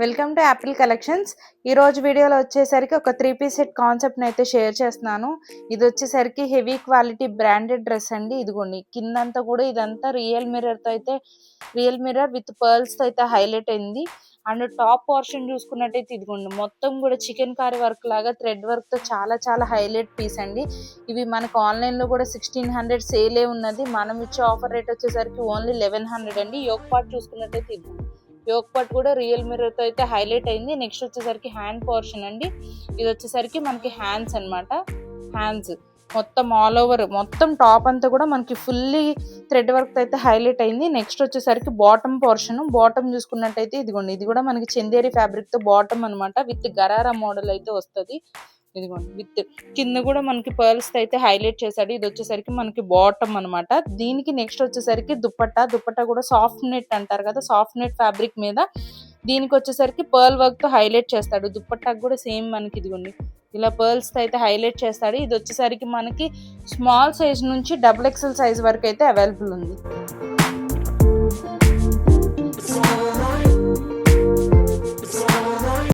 Welcome to Apple collections. ఈ రోజు వీడియోలో వచ్చేసరికి ఒక 3 పీస్ సెట్ కాన్సెప్ట్ని అయితే షేర్ చేస్తున్నాను. ఇది వచ్చేసరికి హెవీ క్వాలిటీ బ్రాండెడ్ డ్రెస్ అండి. ఇదిగోండి కిందంతా కూడా ఇదంతా రియల్ మిర్రర్ విత్ పర్ల్స్తో అయితే హైలైట్ అయింది. అండ్ టాప్ పోర్షన్ చూసుకున్నట్టయితే ఇదిగోండి మొత్తం కూడా చికెన్ కారీ వర్క్ లాగా థ్రెడ్ వర్క్తో చాలా చాలా హైలైట్ పీస్ అండి. ఇవి మనకు ఆన్లైన్లో కూడా 1600 సేలే ఉన్నది. మనం ఇచ్చే ఆఫర్ రేట్ వచ్చేసరికి ఓన్లీ 1100 అండి. యోగ్ పార్ట్ చూసుకున్నట్టయితే ఇదిగోండి యోగ్ పార్ట్ కూడా రియల్ మిర్రర్తో అయితే హైలైట్ అయింది. నెక్స్ట్ వచ్చేసరికి హ్యాండ్ పోర్షన్ అండి. ఇది వచ్చేసరికి మనకి హ్యాండ్స్ అనమాట. హ్యాండ్స్ మొత్తం ఆల్ ఓవర్ మొత్తం టాప్ అంతా కూడా మనకి ఫుల్లీ థ్రెడ్ వర్క్ అయితే హైలైట్ అయింది. నెక్స్ట్ వచ్చేసరికి బాటమ్ పోర్షన్. బాటమ్ చూసుకున్నట్టయితే ఇదిగోండి ఇది కూడా మనకి చందేరి ఫ్యాబ్రిక్ తో బాటమ్ అనమాట. విత్ గరారా మోడల్ అయితే వస్తుంది. ఇదిగోండి విత్ కింద కూడా మనకి పర్ల్స్ అయితే హైలైట్ చేశాడు. ఇది వచ్చేసరికి మనకి బాటమ్ అనమాట. దీనికి నెక్స్ట్ వచ్చేసరికి దుపట్టా కూడా సాఫ్ట్ నెట్ అంటారు కదా, సాఫ్ట్ నెట్ ఫ్యాబ్రిక్ మీద దీనికి వచ్చేసరికి పర్ల్ వర్క్ తో హైలైట్ చేస్తాడు. దుపట్టాకు కూడా సేమ్ మనకి ఇదిగోండి ఇలా పర్ల్స్ తో అయితే హైలైట్ చేస్తాడు. ఇది వచ్చేసరికి మనకి స్మాల్ సైజ్ నుంచి XXL సైజ్ వరకు అయితే అవైలబుల్ ఉంది.